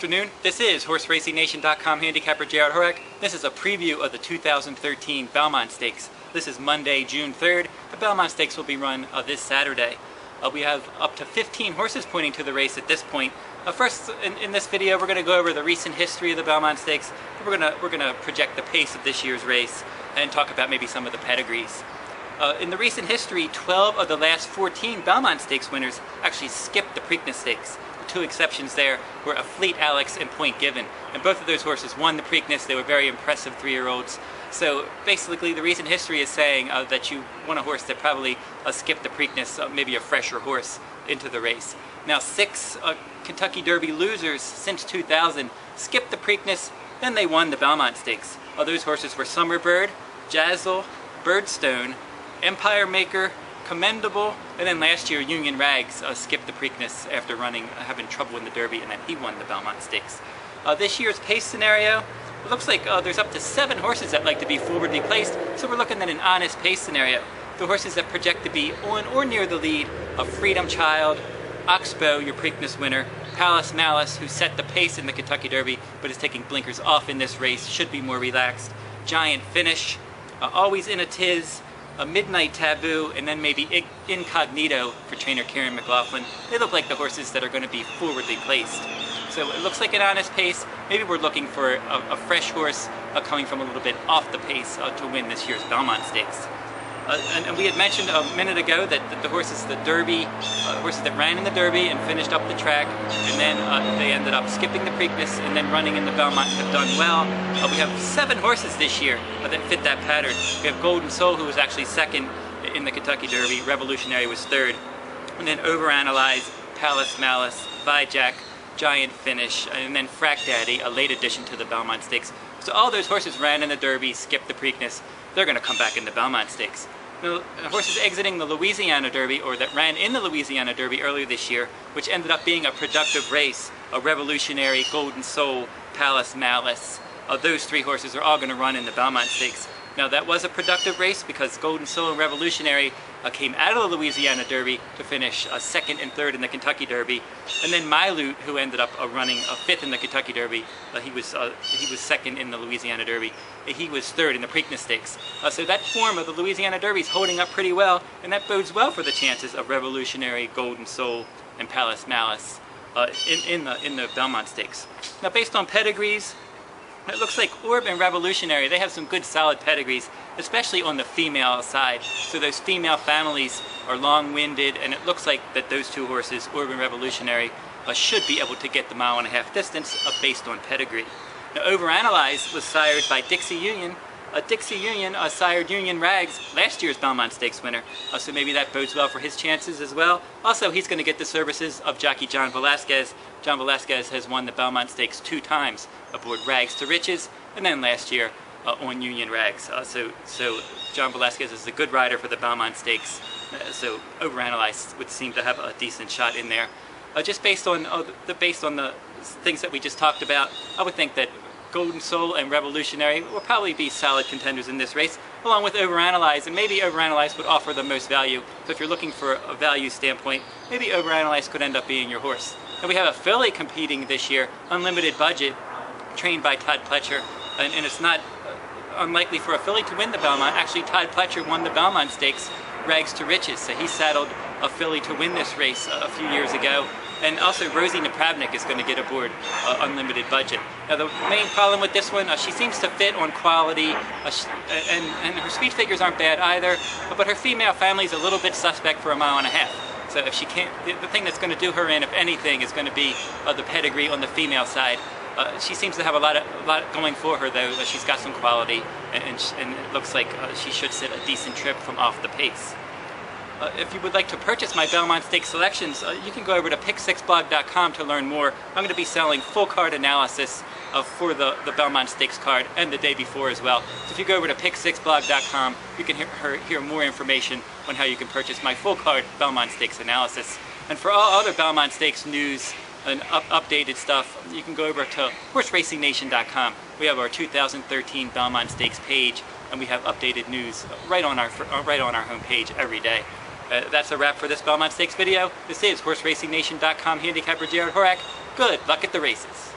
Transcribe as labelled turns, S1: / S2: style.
S1: afternoon. This is HorseRacingNation.com handicapper Jared Horak. This is a preview of the 2013 Belmont Stakes. This is Monday, June 3rd. The Belmont Stakes will be run this Saturday. We have up to 15 horses pointing to the race at this point. First, in this video, we're going to go over the recent history of the Belmont Stakes. We're going to project the pace of this year's race and talk about maybe some of the pedigrees. In the recent history, 12 of the last 14 Belmont Stakes winners actually skipped the Preakness Stakes. The two exceptions there were a Fleet Alex and Point Given, and both of those horses won the Preakness. They were very impressive 3-year-olds. So basically, the recent history is saying that you want a horse that probably skipped the Preakness, maybe a fresher horse, into the race. Now, 6 Kentucky Derby losers since 2000 skipped the Preakness, then they won the Belmont Stakes. Those horses were Summerbird, Jazzle, Birdstone, Empire Maker, Commendable, and then last year Union Rags skipped the Preakness after having trouble in the Derby, and then he won the Belmont Stakes. This year's pace scenario, it looks like there's up to 7 horses that like to be forwardly placed, so we're looking at an honest pace scenario. The horses that project to be on or near the lead of Freedom Child, Oxbow, your Preakness winner, Palace Malice, who set the pace in the Kentucky Derby but is taking blinkers off in this race, should be more relaxed, Giant Finish, Always in a Tiz, a Midnight Taboo, and then maybe Incognito for trainer Karen McLaughlin. They look like the horses that are going to be forwardly placed. So it looks like an honest pace. Maybe we're looking for a fresh horse coming from a little bit off the pace to win this year's Belmont Stakes. And we had mentioned a minute ago that the horses, horses that ran in the Derby and finished up the track, and then they ended up skipping the Preakness and then running in the Belmont, have done well. We have 7 horses this year that fit that pattern. We have Golden Soul, who was actually second in the Kentucky Derby. Revolutionary was third. And then Overanalyze, Palace Malice, Vijack, Giant Finish, and then Frack Daddy, a late addition to the Belmont Stakes. So all those horses ran in the Derby, skipped the Preakness. They're going to come back in the Belmont Stakes. Now, horses exiting the Louisiana Derby, or that ran in the Louisiana Derby earlier this year, which ended up being a productive race, a Revolutionary, Golden Soul, Palace Malice. Those 3 horses are all going to run in the Belmont Stakes. Now, that was a productive race because Golden Soul and Revolutionary came out of the Louisiana Derby to finish 2nd and 3rd in the Kentucky Derby, and then Mylute, who ended up running 5th in the Kentucky Derby, he was 2nd in the Louisiana Derby. He was 3rd in the Preakness Stakes. So that form of the Louisiana Derby is holding up pretty well, and that bodes well for the chances of Revolutionary, Golden Soul, and Palace Malice in the Belmont Stakes. Now, based on pedigrees, it looks like Orb and Revolutionary, they have some good solid pedigrees, especially on the female side. So those female families are long-winded, and it looks like that those 2 horses, Orb and Revolutionary, should be able to get the 1.5 mile distance based on pedigree. Now, Overanalyze was sired by Dixie Union. Dixie Union sired Union Rags, last year's Belmont Stakes winner, so maybe that bodes well for his chances as well. Also, he's going to get the services of jockey John Velasquez. John Velasquez has won the Belmont Stakes 2 times aboard Rags to Riches, and then last year on Union Rags. So John Velasquez is a good rider for the Belmont Stakes, so Overanalyze would seem to have a decent shot in there. Just based on the things that we just talked about, I would think that Golden Soul and Revolutionary will probably be solid contenders in this race, along with Overanalyze, and maybe Overanalyze would offer the most value. So if you're looking for a value standpoint, maybe Overanalyze could end up being your horse. And we have a filly competing this year, Unlimited Budget, trained by Todd Pletcher, and it's not unlikely for a filly to win the Belmont. Actually, Todd Pletcher won the Belmont Stakes, Rags to Riches, so he saddled a filly to win this race a few years ago. And also Rosie Napravnik is going to get aboard Unlimited Budget. Now, the main problem with this one, she seems to fit on quality, and her speed figures aren't bad either, but her female family is a little bit suspect for a 1.5 mile. So if she can't, the thing that's going to do her in, if anything, is going to be the pedigree on the female side. She seems to have a lot going for her, though. She's got some quality, and it looks like she should sit a decent trip from off the pace. If you would like to purchase my Belmont Stakes selections, you can go over to pick6blog.com to learn more. I'm going to be selling full card analysis for the Belmont Stakes card and the day before as well. So if you go over to pick6blog.com, you can hear more information on how you can purchase my full card Belmont Stakes analysis. And for all other Belmont Stakes news and updated stuff, you can go over to HorseRacingNation.com. We have our 2013 Belmont Stakes page, and we have updated news right on our homepage every day. That's a wrap for this Belmont Stakes video. This is HorseRacingNation.com handicapper Jared Horak. Good luck at the races.